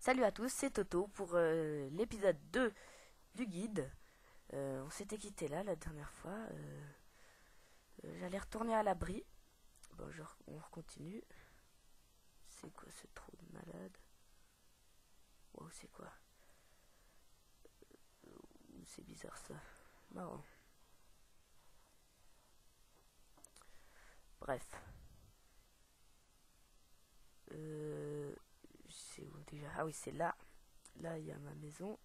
Salut à tous, c'est Toto pour l'épisode 2 du guide. On s'était quitté là la dernière fois. J'allais retourner à l'abri. Bon, on continue. C'est quoi ce trou de malade? Wow, c'est quoi? C'est bizarre ça. Marrant. Bref. C'est où déjà? Ah oui, c'est là. Là, il y a ma maison.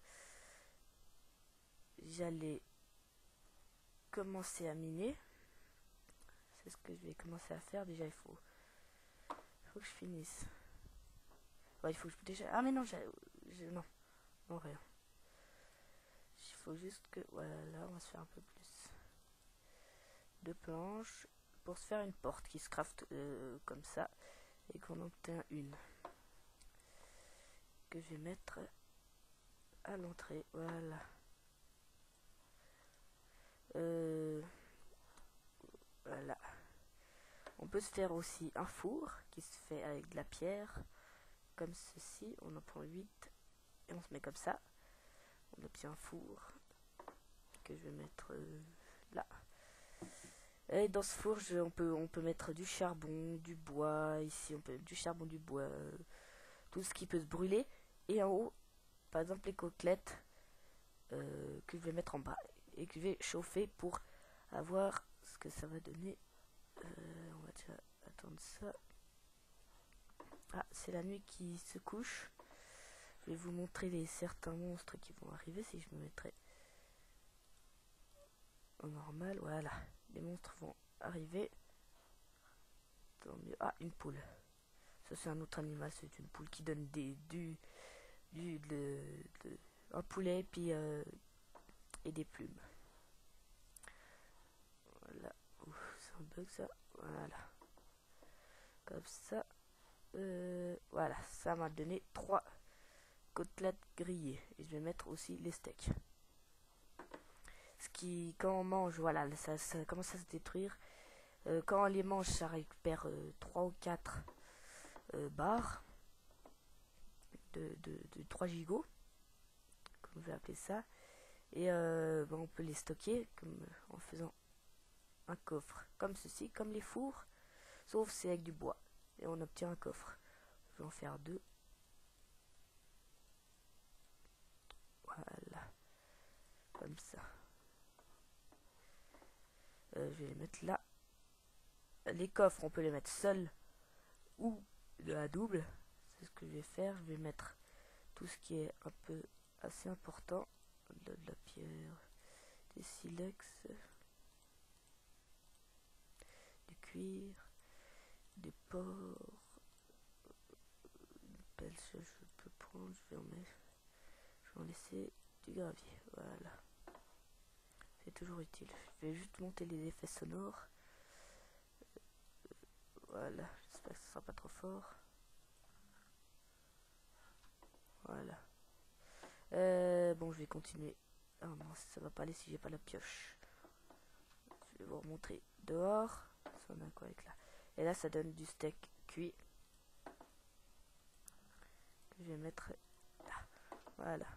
J'allais commencer à miner. C'est ce que je vais commencer à faire. Déjà, il faut que je finisse. Ouais, il faut que je déjà. Ah mais non, non, non rien. Il faut juste que voilà, là, on va se faire un peu plus de planches pour se faire une porte qui se crafte comme ça et qu'on obtient une que je vais mettre à l'entrée. Voilà. Voilà. On peut se faire aussi un four qui se fait avec de la pierre comme ceci. On en prend 8 et on se met comme ça. On obtient un four que je vais mettre là. Et dans ce four, on peut mettre du charbon, du bois. Ici, on peut mettre du charbon, du bois, tout ce qui peut se brûler. Et en haut, par exemple, les côtelettes que je vais mettre en bas et que je vais chauffer pour avoir ce que ça va donner. On va déjà attendre ça. Ah, c'est la nuit qui se couche. Je vais vous montrer certains monstres qui vont arriver si je me mettrai en normal. Voilà, les monstres vont arriver. Tant mieux. Ah, une poule. Ça c'est un autre animal, c'est une poule qui donne un poulet puis et des plumes. Voilà. Ouf, c'est un bug ça. Voilà. Comme ça. Voilà, ça m'a donné 3 côtelettes grillées. Et je vais mettre aussi les steaks. Ce qui, quand on mange, voilà, ça commence à se détruire. Quand on les mange, ça récupère 3 ou 4 barres de 3 gigots, comme je vais appeler ça. Et on peut les stocker en faisant un coffre comme ceci, comme les fours, sauf c'est avec du bois. Et on obtient un coffre. Je vais en faire 2. Voilà. Comme ça. Je vais les mettre là. Les coffres, on peut les mettre seuls ou de la double. C'est ce que je vais faire. Je vais mettre tout ce qui est un peu assez important. De la pierre, des silex, du cuir, des porcs, une pelle, je peux prendre, je vais en laisser du gravier. Voilà. C'est toujours utile. Je vais juste monter les effets sonores. Voilà, j'espère que ce sera pas trop fort. Voilà. Bon, je vais continuer. Ah non, ça va pas aller si j'ai pas la pioche. Je vais vous remontrer dehors. Ça donne quoi avec là. Et là, ça donne du steak cuit. Que je vais mettre là. Voilà.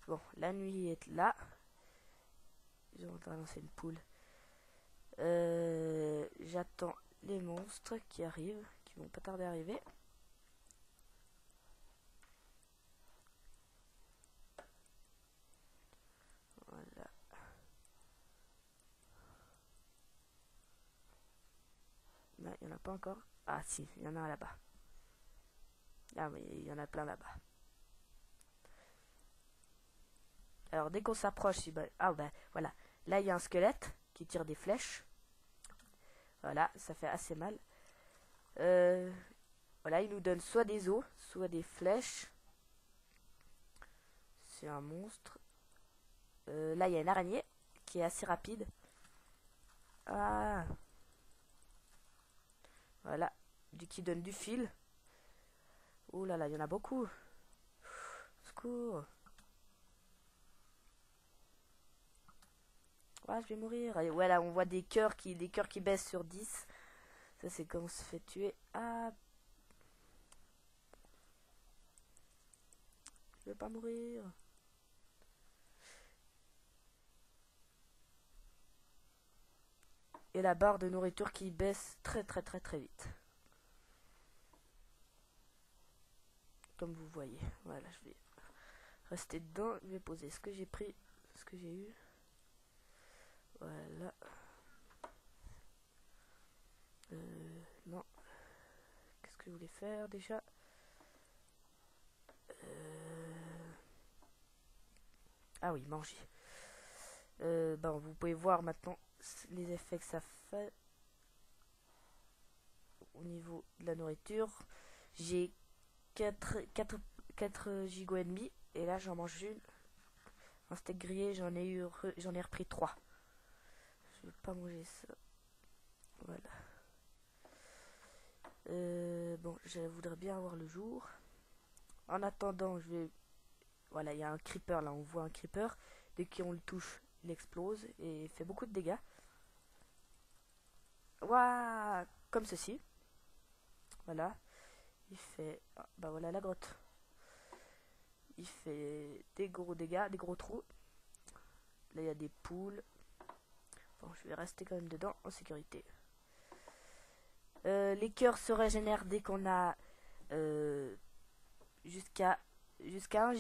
Bon, la nuit est là. Ils ont lancé une poule. J'attends les monstres qui arrivent, qui vont pas tarder à arriver. Voilà. Là, il n'y en a pas encore. Ah si, il y en a là-bas. Ah mais il y en a plein là-bas. Alors dès qu'on s'approche, voilà. Là il y a un squelette qui tire des flèches. Voilà, ça fait assez mal. Voilà, il nous donne soit des os, soit des flèches. C'est un monstre. Là il y a une araignée qui est assez rapide. Ah. Voilà, qui donne du fil. Oh là là, il y en a beaucoup. Secours. Ah, je vais mourir. Et voilà, on voit des cœurs qui baissent sur 10. Ça, c'est quand on se fait tuer. Ah. Je veux pas mourir. Et la barre de nourriture qui baisse très vite. Comme vous voyez. Voilà, je vais rester dedans. Je vais poser ce que j'ai pris, ce que j'ai eu. Voilà. Non. Qu'est-ce que je voulais faire déjà? Ah oui, manger. Vous pouvez voir maintenant les effets que ça fait au niveau de la nourriture. J'ai 4 gigots et demi et là j'en mange une. Un steak grillé, j'en ai repris 3. Je vais pas manger ça. Voilà. Je voudrais bien avoir le jour. En attendant, voilà, il y a un creeper là, on voit un creeper. Dès qu'on le touche, il explose et fait beaucoup de dégâts. Waouh, comme ceci. Voilà. Il fait... voilà la grotte. Il fait des gros dégâts, des gros trous. Là, il y a des poules. Bon, je vais rester quand même dedans en sécurité. Les cœurs se régénèrent dès qu'on a jusqu'à un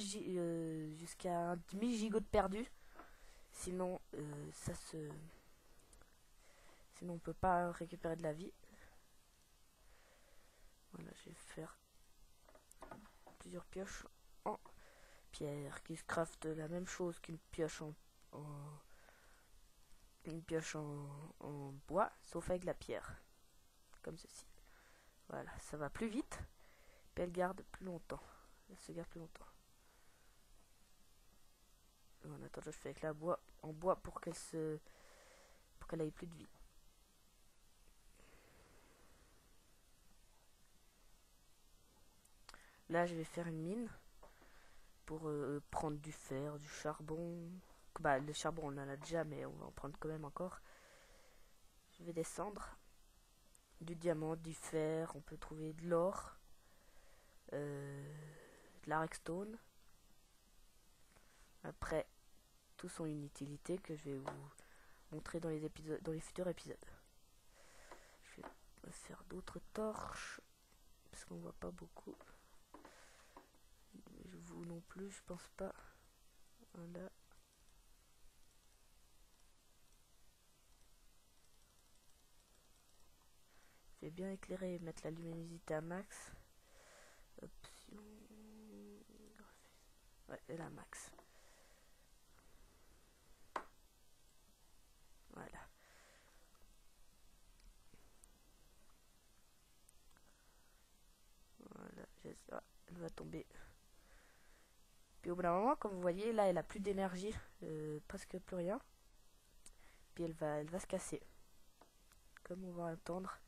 demi gigot de perdu. Sinon, sinon on peut pas récupérer de la vie. Voilà, je vais faire plusieurs pioches en pierre qui se craft la même chose qu'une pioche en bois, sauf avec la pierre. Comme ceci. Voilà, ça va plus vite, puis elle garde plus longtemps. Elle se garde plus longtemps. En attendant, je fais avec la bois en bois pour qu'elle ait plus de vie. Là, je vais faire une mine pour prendre du fer, du charbon. Le charbon, on en a déjà, mais on va en prendre quand même encore. Je vais descendre. Du diamant, du fer, on peut trouver de l'or, de la redstone. Après, tous ont une utilité que je vais vous montrer dans les futurs épisodes. Je vais faire d'autres torches parce qu'on voit pas beaucoup. Vous non plus, je pense pas. Voilà. Je vais bien éclairer et mettre la luminosité à max. Option. Ouais, et la max. Voilà. Voilà, elle va tomber. Puis au bout d'un moment, comme vous voyez, là, elle a plus d'énergie, presque plus rien. Puis elle va se casser. Comme on va entendre.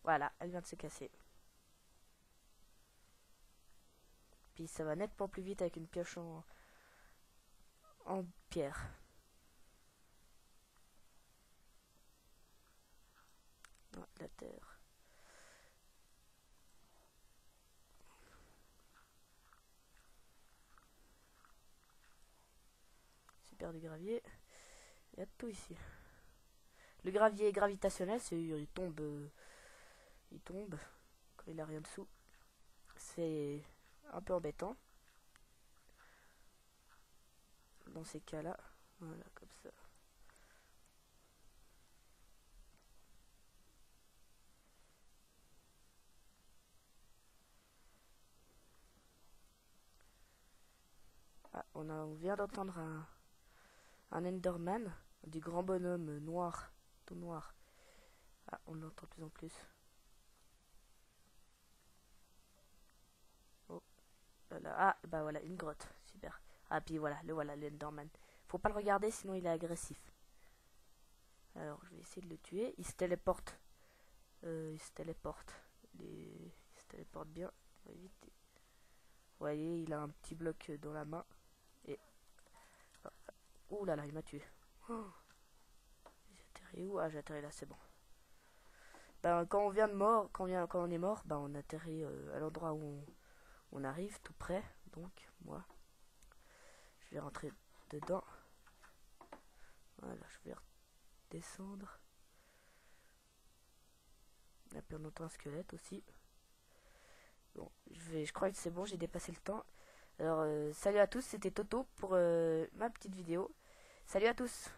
Voilà, elle vient de se casser. Puis ça va nettement plus vite avec une pioche en pierre. Ouais, la terre. Super du gravier. Il y a tout ici. Le gravier gravitationnel, il tombe quand il a rien dessous. C'est un peu embêtant. Dans ces cas-là. Voilà, comme ça. Ah, on vient d'entendre un Enderman, du grand bonhomme noir, tout noir. Ah, on l'entend de plus en plus. Oh, là. Ah, bah voilà, une grotte, super. Ah, puis voilà, l'Enderman. Faut pas le regarder, sinon il est agressif. Alors, je vais essayer de le tuer. Il se téléporte. Il se téléporte. Il se téléporte bien. On va éviter. Vous voyez, il a un petit bloc dans la main. Et... ouh là là, il m'a tué. Oh. J'ai atterri où? Ah, j'ai atterri là, c'est bon. Quand on vient de mort, quand on est mort, on atterrit à l'endroit où on arrive, tout près. Donc, moi, Je vais rentrer dedans. Voilà, je vais redescendre. Et puis on entend un squelette aussi. Bon, je crois que c'est bon, j'ai dépassé le temps. Alors, salut à tous, c'était Toto pour ma petite vidéo. Salut à tous!